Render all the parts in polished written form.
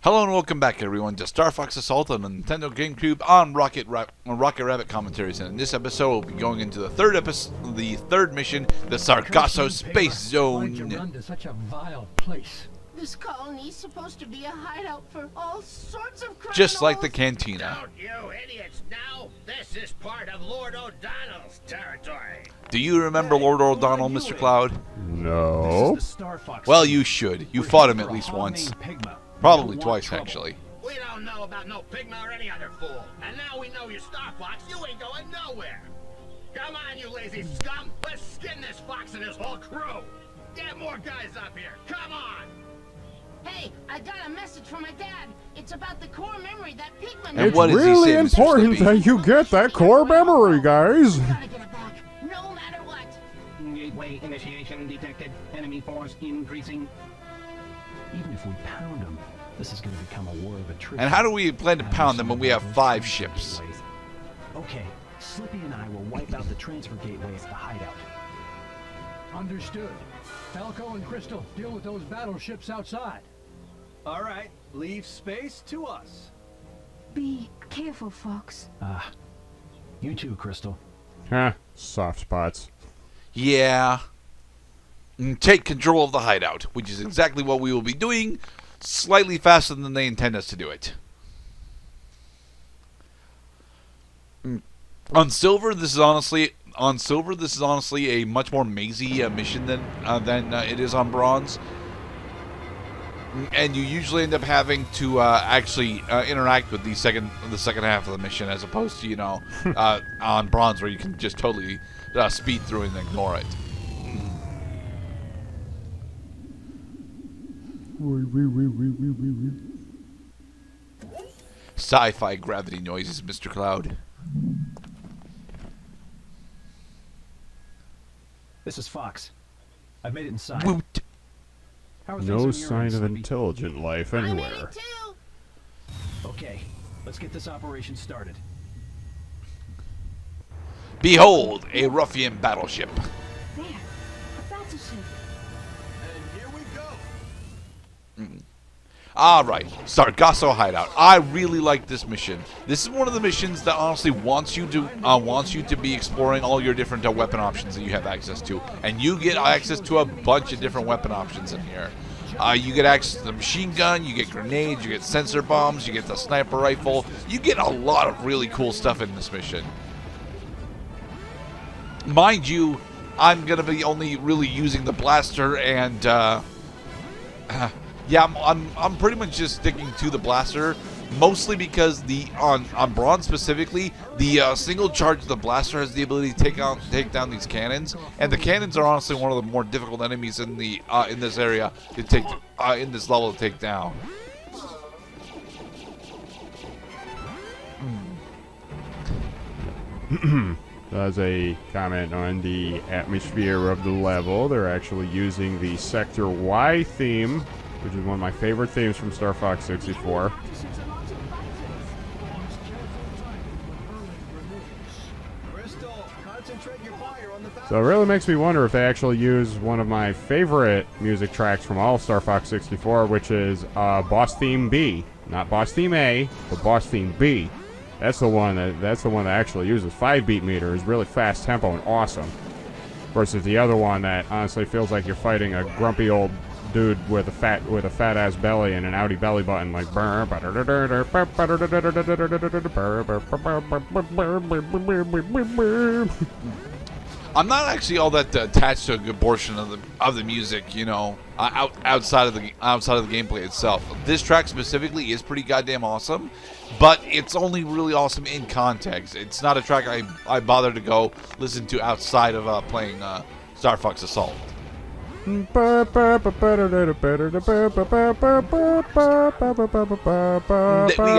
Hello and welcome back, everyone, to StarFox Assault on the Nintendo GameCube on Rocket Rabbit Commentaries. And in this episode, we'll be going into the third mission, the Sargasso Space Zone. Why'd you run to such a vile place? This colony's supposed to be a hideout for all sorts of criminals. Just like the Katina. Don't you idiots know? This is part of Lord O'Donnell's territory. Do you remember Lord O'Donnell, Mr. Cloud? No. Well, you should. You fought him at least once. Probably twice, actually. We don't know about no Pigma or any other fool. And now we know you're StarFox, you ain't going nowhere. Come on, you lazy scum. Let's skin this fox and his whole crew. Get more guys up here. Come on. Hey, I got a message from my dad. It's about the core memory that Pigma And It's what does he really say, Mr. important Slippy? that you get that core memory, guys. gotta get it back, no matter what. Gateway initiation detected. Enemy force increasing. Even if we pound them, this is going to become a war of attrition. And how do we plan to pound them when we have 5 ships? Okay, Slippy and I will wipe out the transfer gateway at the hideout. Understood. Falco and Crystal, deal with those battleships outside. All right, leave space to us. Be careful, Fox. You too, Crystal. Huh, soft spots. Yeah. Take control of the hideout, which is exactly what we will be doing, slightly faster than they intend us to do it. On Silver, this is honestly a much more mazy mission than it is on Bronze, and you usually end up having to actually interact with the second half of the mission, as opposed to on Bronze, where you can just totally speed through and ignore it. Sci-fi gravity noises, Mr. Cloud. This is Fox. I've made it inside. Woot. How are things No on your sign end, of Slippy? intelligent life I made anywhere. it too. Okay, let's get this operation started. Behold, a ruffian battleship. There, a battleship. And here we go. Alright, Sargasso Hideout. I really like this mission. This is one of the missions that honestly wants you to be exploring all your different weapon options that you have access to. And you get access to a bunch of different weapon options in here. You get access to the machine gun, you get grenades, you get sensor bombs, you get the sniper rifle. You get a lot of really cool stuff in this mission. Mind you, I'm going to be only really using the blaster and... yeah, I'm pretty much just sticking to the blaster, mostly because on Bronze specifically, the single charge of the blaster has the ability to take down these cannons, and the cannons are honestly one of the more difficult enemies in this area to take in this level to take down. As a comment on the atmosphere of the level, they're actually using the Sector Y theme, which is one of my favorite themes from StarFox 64. Crystal, concentrate your fire on the battle. So it really makes me wonder if they actually use one of my favorite music tracks from all of StarFox 64, which is Boss Theme B. Not Boss Theme A, but Boss Theme B. That's the one that actually uses 5-beat meter, is really fast tempo and awesome. Versus the other one that honestly feels like you're fighting a grumpy old dude with a fat ass belly and an outie belly button, like I'm not actually all that attached to a good portion of the music, outside of the gameplay itself. This track specifically is pretty goddamn awesome, but it's only really awesome in context. It's not a track I bother to go listen to outside of playing StarFox Assault. We got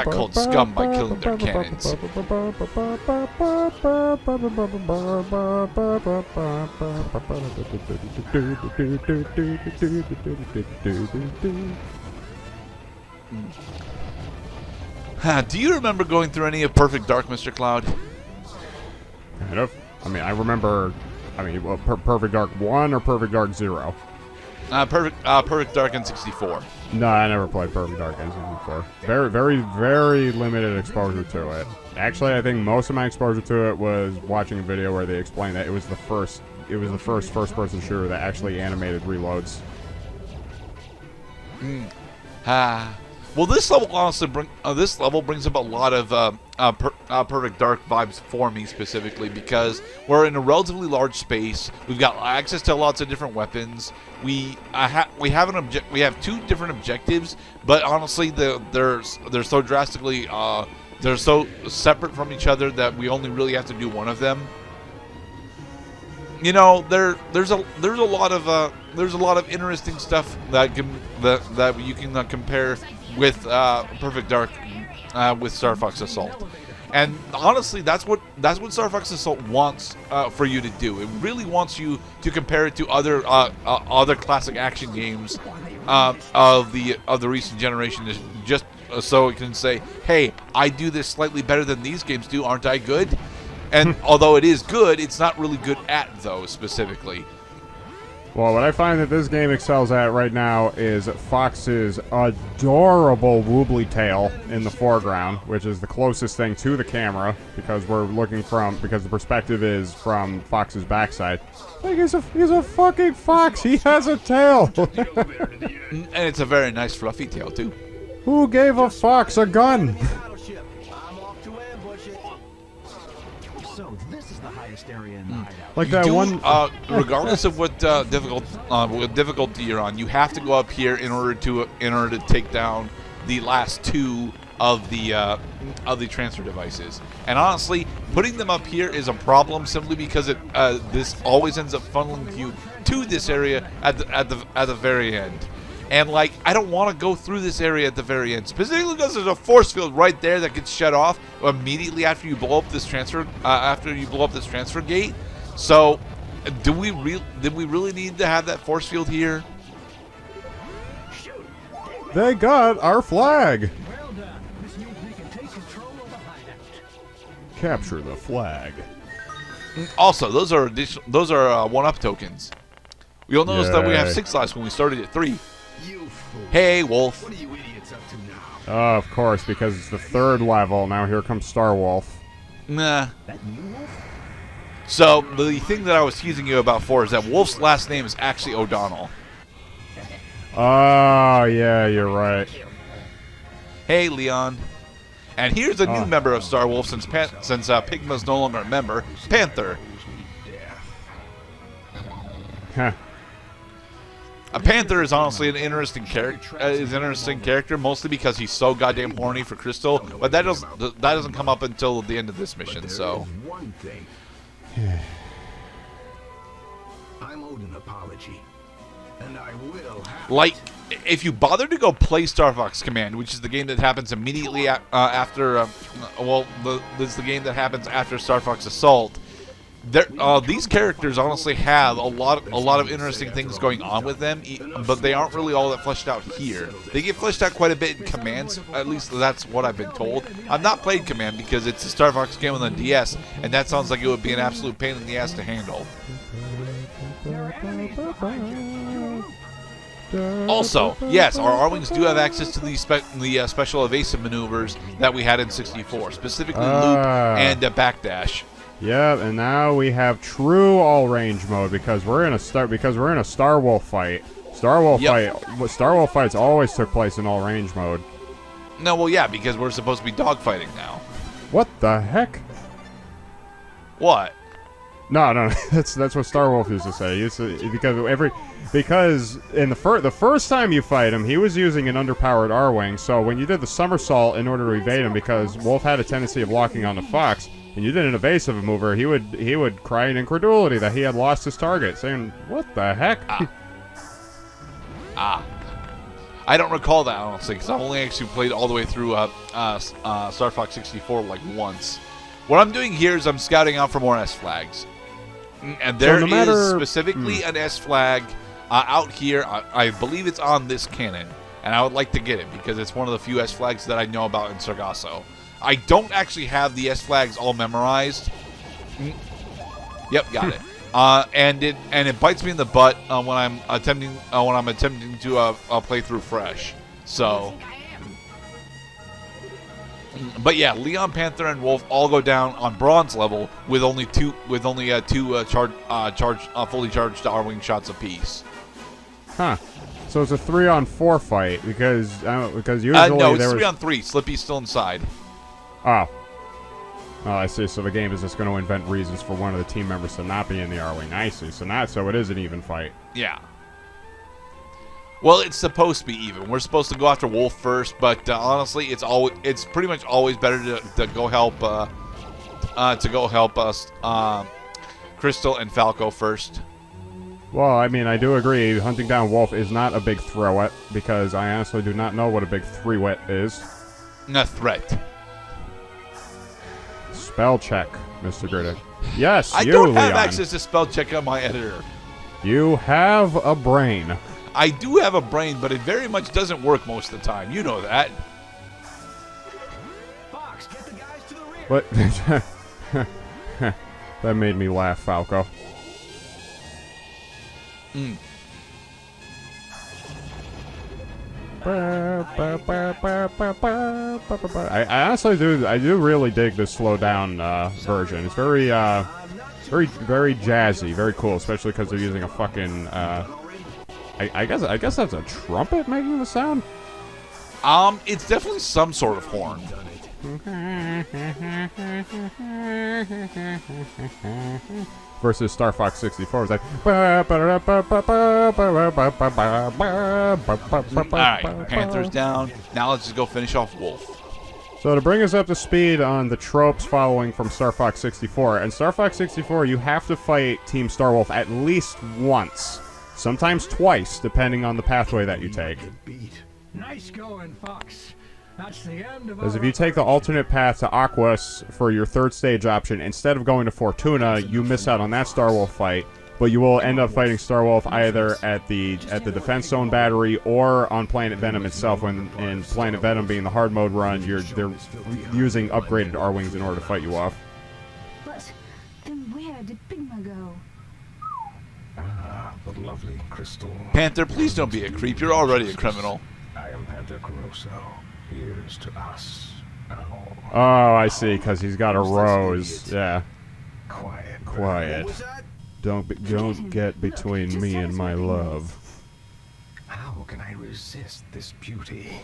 called scum by killing their cannons. Do you remember going through any of Perfect Dark, Mr. Cloud? Kind of. I mean, I remember. Perfect Dark 1 or Perfect Dark 0? Perfect Dark in 64. No, I never played Perfect Dark N64. Very, very, very limited exposure to it. Actually, I think most of my exposure to it was watching a video where they explained that it was the first first-person shooter that actually animated reloads. Well, this level honestly brings up a lot of Perfect Dark vibes for me specifically because we're in a relatively large space. We've got access to lots of different weapons. We have two different objectives, but honestly, they're so drastically they're so separate from each other that we only really have to do one of them. You know, there's a lot of interesting stuff that you can compare with Perfect Dark with StarFox Assault, and honestly, that's what StarFox Assault wants for you to do. It really wants you to compare it to other classic action games of the recent generation, just so it can say, hey, I do this slightly better than these games do, aren't I good? And although it is good, it's not really good at those specifically. Well, what I find that this game excels at right now is Fox's adorable woobly tail in the foreground, which is the closest thing to the camera, because because the perspective is from Fox's backside. Like, he's a fucking fox. He has a tail. And it's a very nice fluffy tail too. Who gave a fox a gun? Battleship. I'm off to ambush it. So this is the highest area in the hideout. Like that one. Regardless of what difficulty you're on, you have to go up here in order to take down the last two of the transfer devices. And honestly, putting them up here is a problem simply because this always ends up funneling you to this area at the very end. And like, I don't want to go through this area at the very end, specifically because there's a force field right there that gets shut off immediately after you blow up this transfer gate. So, did we really need to have that force field here? They got our flag. Well done. This means we can take control of the hideout. Capture the flag. Also, those are one-up tokens. You'll notice that we have 6 lives when we started at 3. You fool. Hey, Wolf. What are you idiots up to now? Of course, because it's the 3rd level. Now here comes Star Wolf. Nah. That you, Wolf? So, the thing that I was teasing you about before is that Wolf's last name is actually O'Donnell. Oh, yeah, you're right. Hey, Leon. And here's a new member of Star Wolf since Pigma's no longer a member, Panther. Huh. A Panther is honestly an interesting character, mostly because he's so goddamn horny for Crystal. But that doesn't come up until the end of this mission. So, One thing. I'm owed an apology, and I will have like, if you bother to go play StarFox Command, which is the game that happens immediately after, this is the game that happens after StarFox Assault. These characters honestly have a lot of interesting things going on with them, but they aren't really all that fleshed out here. They get fleshed out quite a bit in Commands, at least that's what I've been told. I've not played Command because it's a StarFox game on the DS, and that sounds like it would be an absolute pain in the ass to handle. Also, yes, our R-Wings do have access to the special evasive maneuvers that we had in 64, specifically loop and backdash. Yeah, and now we have true all-range mode because we're in a Star Wolf fight. Star Wolf fights always took place in all-range mode. No, well, yeah, because we're supposed to be dogfighting now. What the heck? What? No, that's what Star Wolf used to say. Because in the first time you fight him, he was using an underpowered R-Wing. So when you did the somersault in order to evade him, because Wolf had a tendency of locking onto Fox, and you did an evasive maneuver, he would cry in incredulity that he had lost his target, saying, "What the heck?" I don't recall that, honestly, because I've only actually played all the way through StarFox 64 like once. What I'm doing here is I'm scouting out for more S flags. And there is specifically an S flag out here. I believe it's on this cannon, and I would like to get it because it's one of the few S flags that I know about in Sargasso. I don't actually have the S flags all memorized. Yep, got it. and it bites me in the butt when I'm attempting to play through fresh. So, but yeah, Leon, Panther, and Wolf all go down on bronze level with only two fully charged R-wing shots apiece. Huh. So it's a 3-on-4 fight because usually no, it's there 3-on-3. Slippy's still inside. Oh. Oh, I see. So the game is just going to invent reasons for one of the team members to not be in the R-wing. I see. So it is an even fight. Yeah. Well, it's supposed to be even. We're supposed to go after Wolf first, but honestly, it's pretty much always better to go help us Crystal and Falco first. Well, I mean, I do agree. Hunting down Wolf is not a big threat because I honestly do not know what a big threat is. A threat. Spell check, Mr. Griddick. Yes, I you, don't have Leon. access to spell check on my editor. You have a brain. I do have a brain, but it very much doesn't work most of the time. You know that. Fox, get the guys to the rear. But that made me laugh, Falco. I honestly do really dig this slow down version. It's very jazzy, very cool, especially because they're using a fucking I guess that's a trumpet making the sound. It's definitely some sort of horn. Versus StarFox 64 was like. Alright, Panther's down. Now let's just go finish off Wolf. So to bring us up to speed on the tropes following from StarFox 64, and StarFox 64 you have to fight Team Starwolf at least once, sometimes twice, depending on the pathway that you take. Nice going, Fox. That's the end of Because if you take the alternate path to Aquas for your third stage option, instead of going to Fortuna, you miss out on that Starwolf fight, but you will end up fighting Starwolf either at the Defense Zone battery or on Planet Venom itself, when in Planet Venom being the hard mode run, they're using upgraded R-Wings in order to fight you off. But then where did Pigma go? Ah, the lovely Crystal. Panther, please don't be a creep. You're already a criminal. I am Panther Caruso. Here's to us. Oh, I see, because he's got a rose. Yeah. Quiet. Don't get between me and my love. How can I resist this beauty?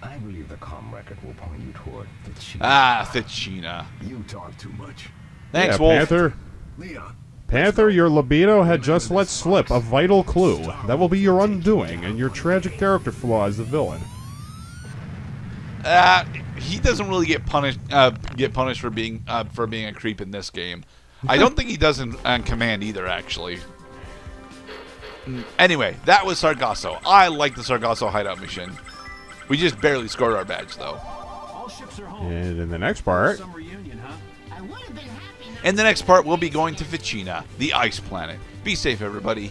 I believe the comm record will point you toward Katina. Ah, Katina. You talk too much. Thanks, Yeah, Wolf. Panther. Leon. Panther, your libido had just let slip a vital clue. That will be your undoing, and your tragic character flaw as the villain. He doesn't really get punished for being a creep in this game. I don't think he does in Command either, actually. Anyway, that was Sargasso. I like the Sargasso hideout mission. We just barely scored our badge, though. All ships are home. And in the next part, Some reunion, huh? I would have been happy. In the next part, we'll be going to Katina, the ice planet. Be safe, everybody.